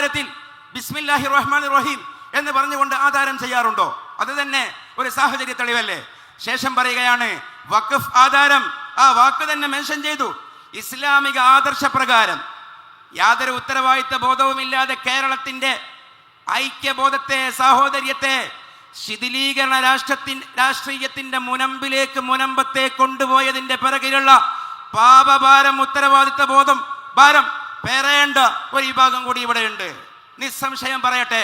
ആധാരത്തിൽ ബിസ്മില്ലാഹിർ റഹ്മാനിർ റഹീം എന്ന് പറഞ്ഞുകൊണ്ട് ആധാരം ചെയ്യാറുണ്ടോ? അത് തന്നെ ഒരു സാഹചര്യ തെളിവല്ലേ? ശേഷം പറയുകയാണ് വഖഫ് ആധാരം, ആ വാക്ക് തന്നെ മെൻഷൻ ചെയ്തു. ഇസ്ലാമിക ആദർശപ്രകാരം യാതൊരു ഉത്തരവാദിത്ത ബോധവുമില്ലാതെ കേരളത്തിന്റെ ഐക്യബോധത്തെ, സാഹോദര്യത്തെ ശിഥിലീകരണ രാഷ്ട്രീയത്തിന്റെ മുനമ്പത്തെ കൊണ്ടുപോയതിന്റെ പിറകിലുള്ള പാപഭാരം, ഉത്തരവാദിത്ത ബോധം ഭാരം പേറേണ്ട ഒരു വിഭാഗം കൂടി ഇവിടെയുണ്ട്. നിസ്സംശയം പറയട്ടെ,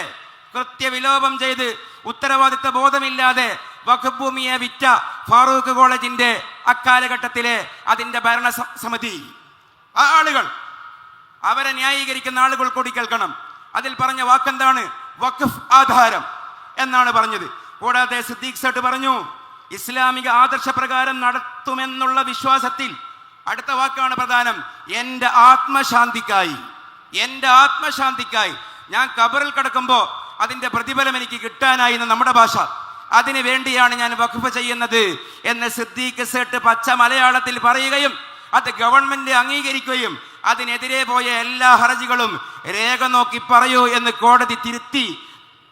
കൃത്യവിലോപം ചെയ്ത് ഉത്തരവാദിത്ത ബോധമില്ലാതെ വഖഫ് ഭൂമിയെ വിറ്റ ഫാറൂഖ് കോളേജിന്റെ അക്കാലഘട്ടത്തിലെ അതിന്റെ ഭരണ സമിതി, ആ ആളുകൾ, അവരെ ന്യായീകരിക്കുന്ന ആളുകൾ കൂടി കേൾക്കണം. അതിൽ പറഞ്ഞ വാക്കെന്താണ്? വഖഫ് ആധാരം എന്നാണ് പറഞ്ഞത്. കൂടാതെ സിദ്ദീഖ് സേട്ട് പറഞ്ഞു, ഇസ്ലാമിക ആദർശപ്രകാരം നടത്തുമെന്നുള്ള വിശ്വാസത്തിൽ, അടുത്ത വാക്കാണ് പ്രധാനം, എൻ്റെ ആത്മശാന്തിക്കായി ഞാൻ ഖബറിൽ കിടക്കുമ്പോൾ അതിന്റെ പ്രതിഫലം എനിക്ക് കിട്ടാനായി എന്ന് നമ്മുടെ ഭാഷ, അതിനു വേണ്ടിയാണ് ഞാൻ വഖഫ് ചെയ്യുന്നത് എന്ന് സിദ്ദീഖ് സേട്ട് പച്ച മലയാളത്തിൽ പറയുകയും അത് ഗവൺമെന്റ് അംഗീകരിക്കുകയും അതിനെതിരെ പോയ എല്ലാ ഹർജികളും രേഖ നോക്കി പറയൂ എന്ന് കോടതി തിരുത്തി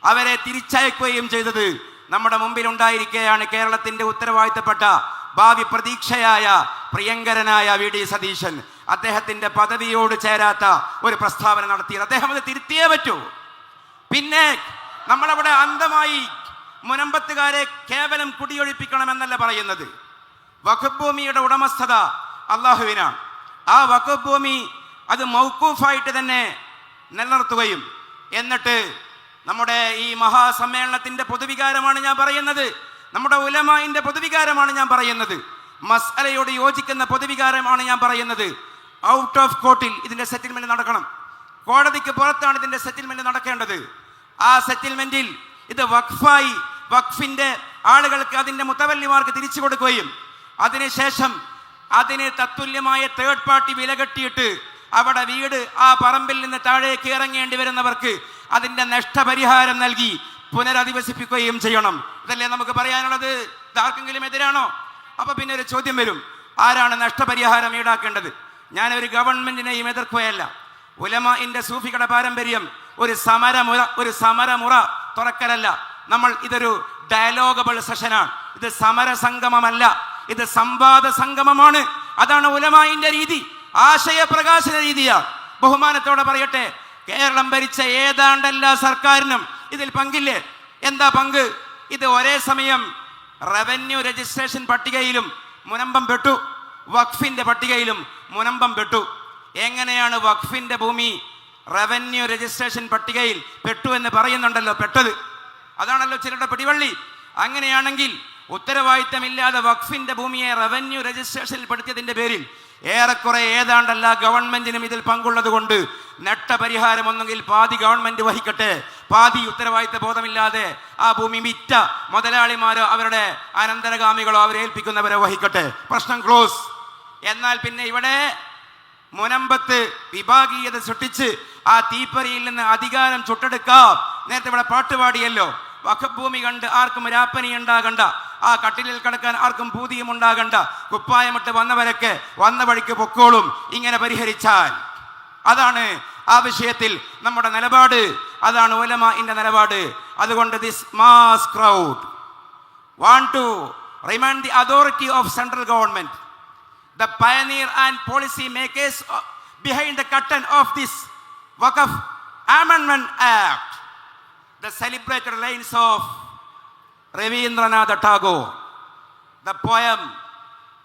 അവരെ തിരിച്ചയക്കുകയും ചെയ്തത് നമ്മുടെ മുമ്പിൽ ഉണ്ടായിരിക്കെയാണ് കേരളത്തിന്റെ ഉത്തരവാദിത്തപ്പെട്ട ഭാവി പ്രതീക്ഷയായ പ്രിയങ്കരനായ VD സതീശൻ അദ്ദേഹത്തിന്റെ പദവിയോട് ചേരാത്ത ഒരു പ്രസ്താവന നടത്തിയത്. അദ്ദേഹം അത് തിരുത്തിയേ പറ്റൂ. പിന്നെ നമ്മളവിടെ അന്ധമായി മുനമ്പത്തുകാരെ കേവലം കുടിയൊഴിപ്പിക്കണമെന്നല്ല പറയുന്നത്. വഖഫ് ഭൂമിയുടെ ഉടമസ്ഥത അള്ളാഹുവിനാണ്. ആ വഖഫ് ഭൂമി അത് മൗഖൂഫായിട്ട് തന്നെ നിലനിർത്തുകയും, എന്നിട്ട് നമ്മുടെ ഈ മഹാസമ്മേളനത്തിന്റെ പൊതുവികാരമാണ് ഞാൻ പറയുന്നത്, നമ്മുടെ ഉലമാഇന്റെ പൊതുവികാരമാണ് ഞാൻ പറയുന്നത്, മസ്അലയോട് യോജിക്കുന്ന പൊതുവികാരമാണ് ഞാൻ പറയുന്നത്. ഔട്ട് ഓഫ് കോർട്ടിൽ ഇതിന്റെ സെറ്റിൽമെന്റ് നടക്കണം. കോടതിക്ക് പുറത്താണ് ഇതിന്റെ സെറ്റിൽമെന്റ് നടക്കേണ്ടത്. ആ സെറ്റിൽമെന്റിൽ ഇത് വഖഫായി വഖഫിന്റെ ആളുകൾക്ക്, അതിന്റെ മുത്തവല്ലിമാർക്ക് തിരിച്ചു കൊടുക്കുകയും അതിനുശേഷം അതിന് തത്തുല്യമായ തേർഡ് പാർട്ടി വില കെട്ടിയിട്ട് അവിടെ വീട്, ആ പറമ്പിൽ നിന്ന് താഴേക്ക് ഇറങ്ങേണ്ടി വരുന്നവർക്ക് അതിന്റെ നഷ്ടപരിഹാരം നൽകി പുനരധിവസിപ്പിക്കുകയും ചെയ്യണം. ഇതല്ലേ നമുക്ക് പറയാനുള്ളത്? ഇതാർക്കെങ്കിലും എതിരാണോ? അപ്പൊ പിന്നെ ഒരു ചോദ്യം വരും, ആരാണ് നഷ്ടപരിഹാരം ഈടാക്കേണ്ടത്? ഞാനൊരു ഗവൺമെന്റിനെയും എതിർക്കുകയല്ല. ഉലമാഇന്റെ സൂഫികളുടെ പാരമ്പര്യം ഒരു സമരമുറ തുറക്കലല്ല. ഇതൊരു ഡയലോഗബിൾ സെഷനാണ്. ഇത് സമര സംഗമമല്ല, ഇത് സംവാദ സംഗമമാണ്. അതാണ് ഉലമാഇന്റെ രീതി, ആശയപ്രകാശന രീതിയാണ്. ബഹുമാനത്തോടെ പറയട്ടെ, കേരളം ഭരിച്ച ഏതാണ്ട് എല്ലാ സർക്കാരിനും ഇതിൽ പങ്കില്ലേ? എന്താ പങ്ക്? ഇത് ഒരേ സമയം റവന്യൂ രജിസ്ട്രേഷൻ പട്ടികയിലും മുനമ്പം പെട്ടു, വഖഫിന്റെ പട്ടികയിലും മുനമ്പം പെട്ടു. എങ്ങനെയാണ് വഖഫിന്റെ ഭൂമി റവന്യൂ രജിസ്ട്രേഷൻ പട്ടികയിൽ പെട്ടു എന്ന് പറയുന്നുണ്ടല്ലോ? പെട്ടത് അതാണല്ലോ ചിലരുടെ പിടിവള്ളി. അങ്ങനെയാണെങ്കിൽ ഉത്തരവാദിത്തമില്ലാതെ വഖഫിന്റെ ഭൂമിയെ റവന്യൂ രജിസ്ട്രേഷനിൽ പെടുത്തിയതിന്റെ പേരിൽ ഏറെക്കുറെ ഏതാണ്ടല്ല ഗവൺമെന്റിനും ഇതിൽ പങ്കുള്ളത് കൊണ്ട് നഷ്ടപരിഹാരം ഒന്നുകിൽ പാതി ഗവൺമെന്റ് വഹിക്കട്ടെ, പാതി ഉത്തരവാദിത്ത ബോധമില്ലാതെ ആ ഭൂമി വിറ്റ മുതലാളിമാരോ അവരുടെ അനന്തരഗാമികളോ അവരെ ഏൽപ്പിക്കുന്നവരോ വഹിക്കട്ടെ. പ്രശ്നം ക്ലോസ്. എന്നാൽ പിന്നെ ഇവിടെ മുനമ്പത്ത് വിഭാഗീയത സൃഷ്ടിച്ച് ആ തീപ്പരിയിൽ നിന്ന് അധികാരം ചുട്ടെടുക്കാം. നേരത്തെ ഇവിടെ പാട്ടുപാടിയല്ലോ, വഖഫ് ഭൂമി കണ്ട് ആർക്കും രാപ്പനി ഉണ്ടാകണ്ട, ആ കട്ടിലിൽ കിടക്കാൻ ആർക്കും പൂതിയും ഉണ്ടാകണ്ട, കുപ്പായമിട്ട് വന്നവരൊക്കെ വന്ന വഴിക്ക് പൊക്കോളും. ഇങ്ങനെ പരിഹരിച്ചാൽ അതാണ് ആ വിഷയത്തിൽ നമ്മുടെ നിലപാട്, അതാണ് ഉലമാഇന്റെ നിലപാട്. അതുകൊണ്ട് this mass crowd want to remind the authority of central government, the pioneer and policy makers behind the curtain of this Waqf Amendment Act, the celebrated lines of Rabindranath Tagore, the poem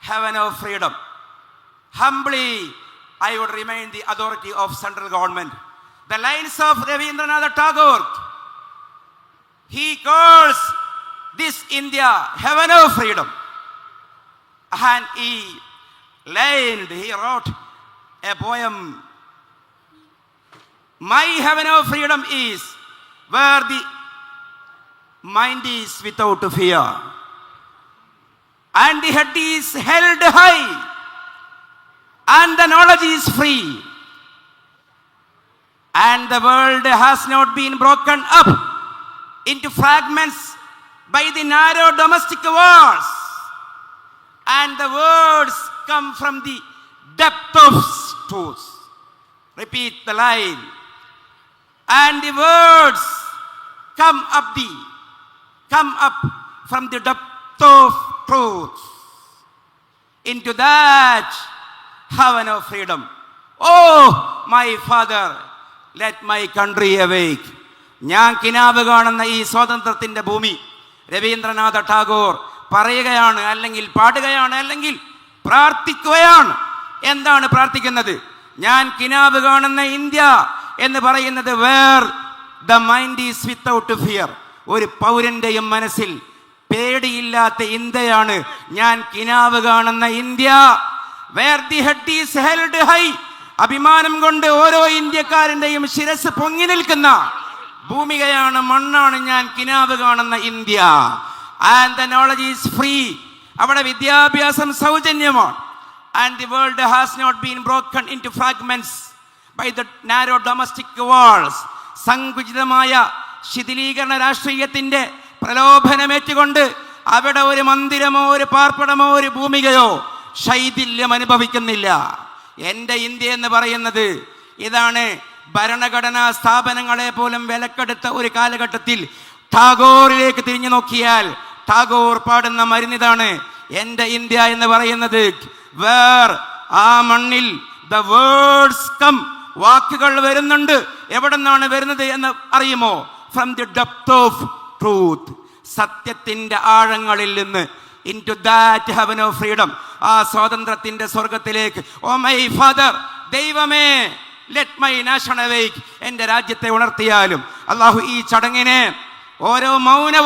Heaven of Freedom. Humbly I would remind the authority of central government. The lines of Rabindranath Tagore, he calls this India heaven of freedom, and he wrote a poem, my heaven of freedom is where the mind is without fear and the head is held high and the knowledge is free and the world has not been broken up into fragments by the narrow domestic wars, and the words come from the depth of truth. Repeat the line. and the words come up from the depth of truth into that heaven of freedom. Oh my father, let my country awake. ഞാൻ കിനാബ് കാണുന്ന ഈ സ്വാതന്ത്ര്യത്തിന്റെ ഭൂമി, രവീന്ദ്രനാഥ ടാഗോർ പറയുകയാണ്, അല്ലെങ്കിൽ പാടുകയാണ്, അല്ലെങ്കിൽ പ്രാർത്ഥിക്കുകയാണ്. എന്താണ് പ്രാർത്ഥിക്കുന്നത്? ഞാൻ കിനാബ് കാണുന്ന ഇന്ത്യ എന്ന് പറയുന്നത് where the mind is without fear. ഒരു പൗരന്റെയും മനസ്സിൽ പേടിയില്ലാത്ത ഇന്ത്യയാണ് ഞാൻ കിനാബ് കാണുന്ന India. Where the head is held high. അഭിമാനം കൊണ്ട് ഓരോ ഇന്ത്യക്കാരന്റെയും ശിരസ് പൊങ്ങി നിൽക്കുന്ന ഭൂമികയാണ്, മണ്ണാണ് ഞാൻ കിനാബ് കാണുന്ന India. And the knowledge is free. അവിടെ വിദ്യാഭ്യാസം സൗജന്യമാണ്. And the world has not been broken into fragments by the narrow domestic walls. സങ്കുചിതമായ ശിഥിലീകരണ രാഷ്ട്രീയത്തിന്റെ പ്രലോഭനമേറ്റുകൊണ്ട് അവിടെ ഒരു മന്ദിരമോ ഒരു പാർപ്പിടമോ ഒരു ഭൂമികയോ ശൈഥില്യം അനുഭവിക്കുന്നില്ല. എൻ്റെ ഇന്ത്യ എന്ന് പറയുന്നത് ഇതാണ്. ഭരണഘടനാ സ്ഥാപനങ്ങളെ പോലും വിലക്കെടുത്ത ഒരു കാലഘട്ടത്തിൽ ടാഗോറിലേക്ക് തിരിഞ്ഞു നോക്കിയാൽ ടാഗോർ പാടുന്ന മരുന്നിതാണ്. എൻ്റെ ഇന്ത്യ എന്ന് പറയുന്നത് വേർ, ആ മണ്ണിൽ ദ വേർഡ്സ് കം, വാക്കുകൾ വരുന്നുണ്ട്. എവിടെ നിന്നാണ് വരുന്നത് എന്ന് അറിയുമോ? From the depth of truth, സത്യത്തിന്റെ ആഴങ്ങളിൽ നിന്ന്. Into that heaven of freedom, ആ സ്വാതന്ത്ര്യത്തിന്റെ സ്വർഗത്തിലേക്ക്. ഓ മൈ ഫാദർ, ദൈവമേ, ലെറ്റ് മൈ നാഷൻ അവേക്ക്, എൻ്റെ രാജ്യത്തെ ഉണർത്തിയാലും. അള്ളാഹു ഈ ചടങ്ങിനെ ഓരോ മൗന